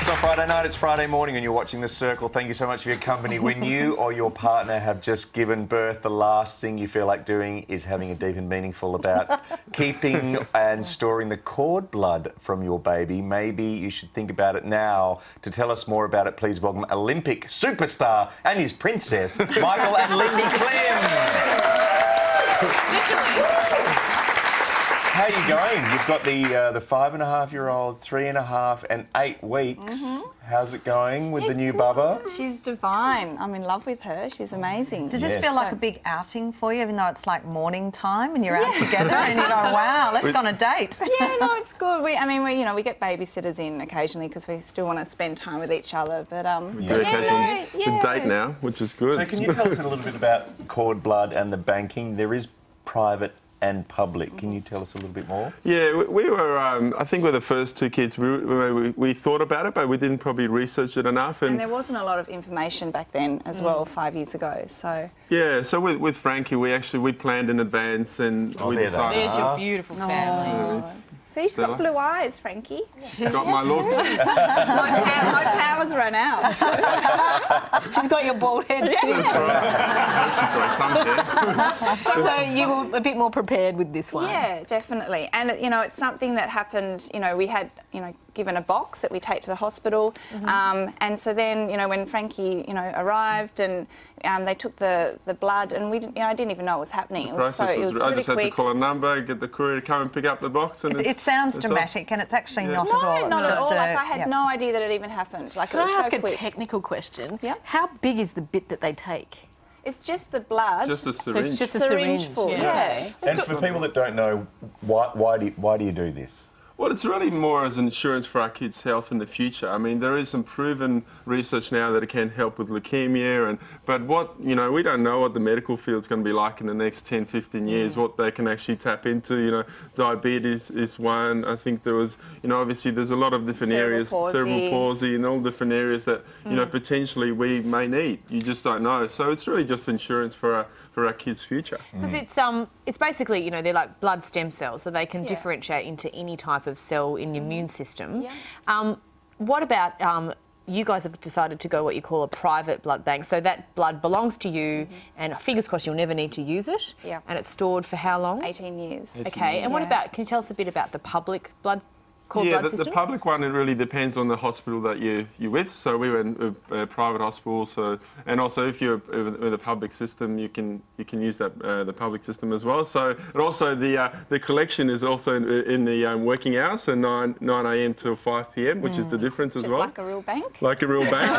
It's not Friday night, it's Friday morning and you're watching The Circle. Thank you so much for your company. When you or your partner have just given birth, the last thing you feel like doing is having a deep and meaningful about keeping and storing the cord blood from your baby. Maybe you should think about it now. To tell us more about it, please welcome Olympic superstar and his princess, Michael and Lindy Klim. How are you going? You've got the 5.5-year-old, 3.5 and 8 weeks. How's it going with the new bubba? She's divine. I'm in love with her. She's amazing. Does this feel like a big outing for you, even though it's like morning time and you're out together and you go, wow, let's go on a date? Yeah, no, it's good. We get babysitters in occasionally because we still want to spend time with each other. But the date now, which is good. So can you tell us a little bit about cord blood and the banking? There is private and public. Can you tell us a little bit more? Yeah, we were, I think with the first two kids, we thought about it, but we didn't probably research it enough. And there wasn't a lot of information back then as well, 5 years ago, so... Yeah, so with Frankie, we planned in advance and we decided... There's your beautiful family. See, she's got blue eyes, Frankie. She's got my looks. my powers run out. She's got your bald head too. That's right. She's got some hair. So you were a bit more prepared with this one. Yeah, definitely. And, it's something that happened, we had, given a box that we take to the hospital. And so then, when Frankie, arrived and they took the blood and we didn't, I didn't even know what was happening. I just had to call a number, get the courier to come and pick up the box. And it sounds dramatic and it's actually not at all. Not at all. Like, I had no idea that it even happened. Like, Can I ask a technical question? Yeah. How big is the bit that they take? It's just the blood. Just a syringe. So it's just a syringe full, yeah. And for people that don't know, why do you do this? Well, it's really more as insurance for our kids' health in the future. I mean, there is some proven research now that it can help with leukemia, but we don't know what the medical field's going to be like in the next 10, 15 years, what they can actually tap into. Diabetes is one. I think there was, obviously there's a lot of different areas, cerebral palsy and all different areas that, potentially we may need. You just don't know. So it's really just insurance for our kids' future. Because it's basically, they're like blood stem cells, so they can differentiate into any type of cell in the immune system. Yeah. What about you guys have decided to go what you call a private blood bank, so that blood belongs to you and fingers crossed you'll never need to use it. Yeah. And it's stored for how long? 18 years. Okay, and what about, can you tell us a bit about the public blood the public one, it really depends on the hospital that you're with. So we went with a private hospital. So, and also if you're with a public system, you can use that the public system as well. So and also the collection is also in the working hours, so 9 a.m. till 5 p.m, which is the difference as well. Like a real bank. Like a real bank.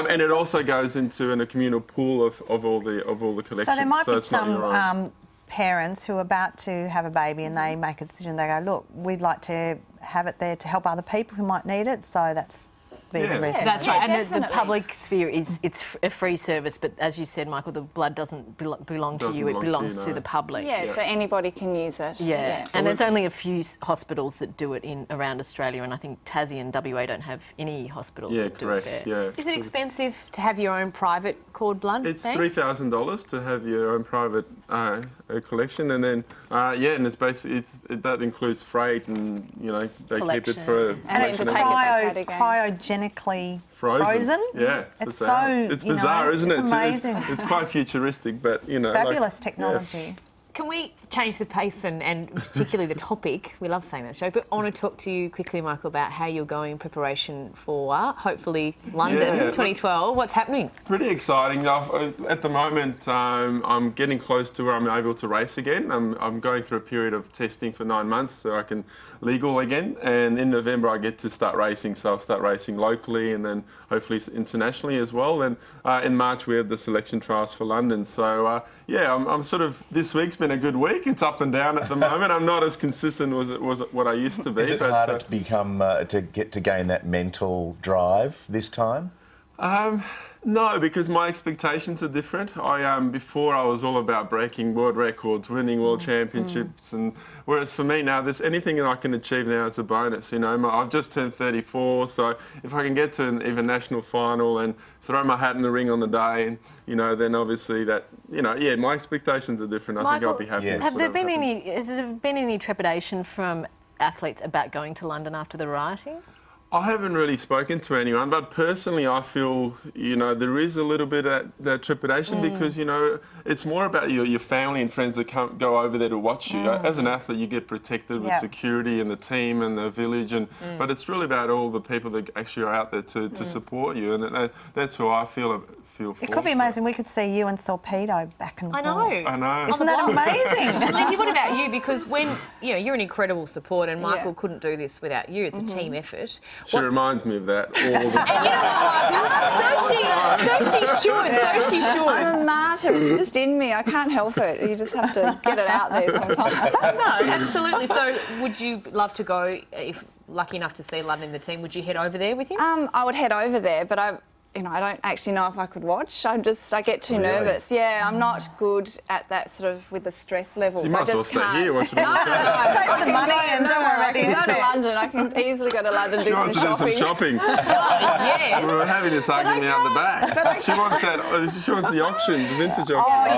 And it also goes into a communal pool of all the collections. So there might be some parents who are about to have a baby and they make a decision, they go, look, we'd like to have it there to help other people who might need it, so that's the reason. That's right, and the public sphere it's a free service, but as you said, Michael, the blood doesn't belong to you, it belongs to the public. Yeah, so anybody can use it. Yeah, and there's only a few hospitals that do it around Australia, and I think Tassie and WA don't have any hospitals that do it there. Yeah, is it expensive to have your own private cord blood? It's $3,000 to have your own private collection, and then and it's basically that includes freight and they keep it for and it's cryogenically frozen. Yeah, it's it's bizarre, isn't it? It's amazing. It's quite futuristic, but it's fabulous technology. Yeah. Can we change the pace and particularly the topic? We love saying that show, but I want to talk to you quickly, Michael, about how you're going in preparation for hopefully London 2012. What's happening? Pretty exciting. At the moment, I'm getting close to where I'm able to race again. I'm going through a period of testing for 9 months so I can legal again, and in November I get to start racing, so I'll start racing locally and then hopefully internationally as well. And in March we have the selection trials for London, so I'm sort of, this week's been a good week. It's up and down at the moment. I'm not as consistent as what I used to be. Is it harder to become to gain that mental drive this time? No, because my expectations are different. Before I was all about breaking world records, winning world championships, and whereas for me now, there's anything that I can achieve now, it's a bonus. I've just turned 34, so if I can get to an even national final and throw my hat in the ring on the day, and then obviously that, my expectations are different. I think I'll be happy. Has there been any trepidation from athletes about going to London after the rioting? I haven't really spoken to anyone, but personally I feel, you know, there is a little bit of that trepidation because, you know, it's more about your family and friends that go over there to watch you. As an athlete, you get protected with security and the team and the village, but it's really about all the people that actually are out there to support you, and that's who I feel It could be amazing. We could see you and Torpedo back in the ball. I know. Isn't that amazing? Lindy, what about you? Because when, you know, you're an incredible support and Michael couldn't do this without you. It's a team effort. She reminds me of that all the time. So she should. I'm a martyr. It's just in me. I can't help it. You just have to get it out there sometimes. No, absolutely. So would you love to go, if lucky enough to see London in the team, would you head over there with him? I would head over there, but I don't actually know if I could watch. I get too nervous. Yeah, I'm not good at that sort of with the stress levels. You might as well stay here watching No. Save some money and don't worry about the I can go to airfare. London. I can easily go to London, She wants to do some shopping. Yeah. We were having this argument out the back. She wants that. She wants the auction, the vintage auction. Oh,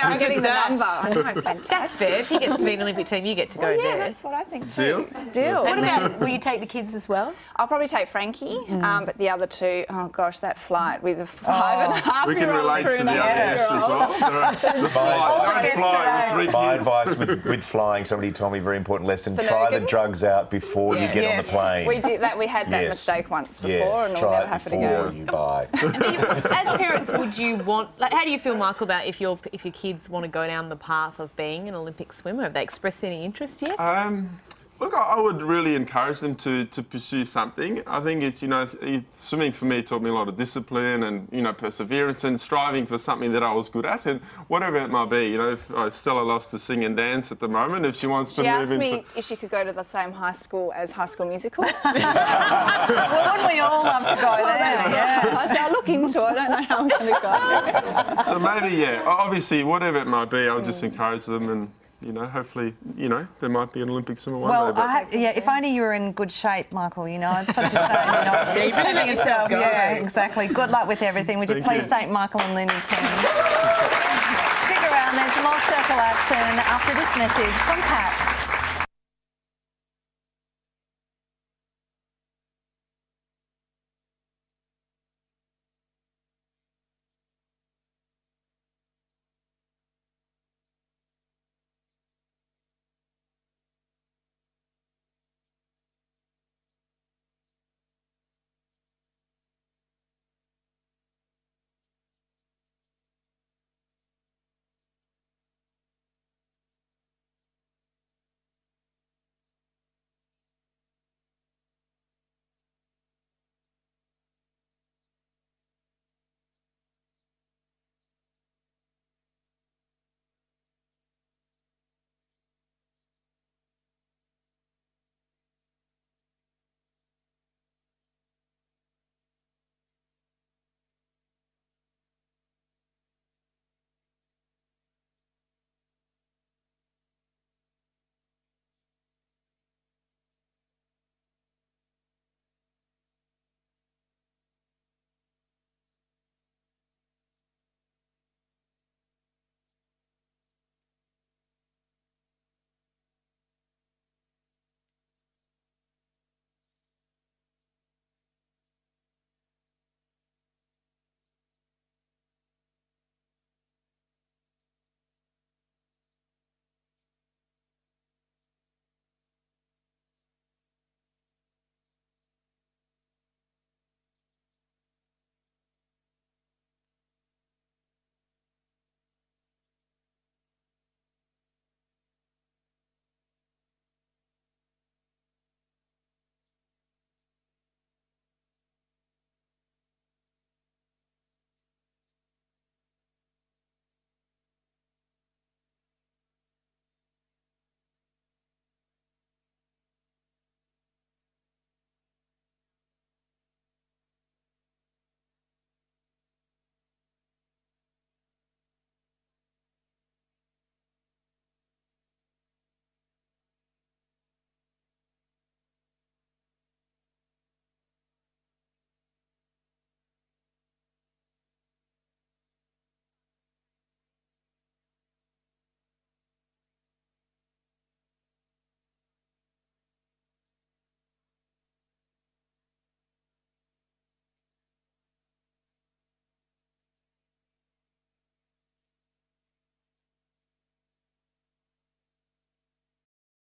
I'm getting the number. I know, fantastic. That's fair. If he gets to be an Olympic team, you get to go there. That's what I think too. Deal? What about, will you take the kids as well? I'll probably take Frankie, but the other two, oh gosh, that flight with a 5.5-year-old. We can relate to the other guests as well. The flight. Don't fly with 3 kids. My advice with flying, somebody told me a very important lesson: try the drugs out before you get on the plane. We did that. We had that mistake once before, and it'll never happen again. You buy. As parents, would you want? Like, how do you feel, Michael, about if your kids want to go down the path of being an Olympic swimmer? Have they expressed any interest yet? Look, I would really encourage them to pursue something. I think it's, you know, swimming for me taught me a lot of discipline and, you know, perseverance and striving for something that I was good at, and whatever it might be. You know, Stella loves to sing and dance at the moment. If she wants to move into... She asked me if she could go to the same high school as High School Musical. Well, wouldn't we all love to go there? Yeah. I said, I'll look into it. I don't know how I'm going to go. So maybe, yeah, obviously, whatever it might be, I'll just encourage them, and, you know, hopefully, you know, there might be an Olympic swimmer one day. Well, if only you were in good shape, Michael, you know, it's such a shame you're not keeping yourself. Yeah, exactly. Good luck with everything. Would you please thank Michael and Lindy, please? Stick around, there's more circle action after this message from Pat.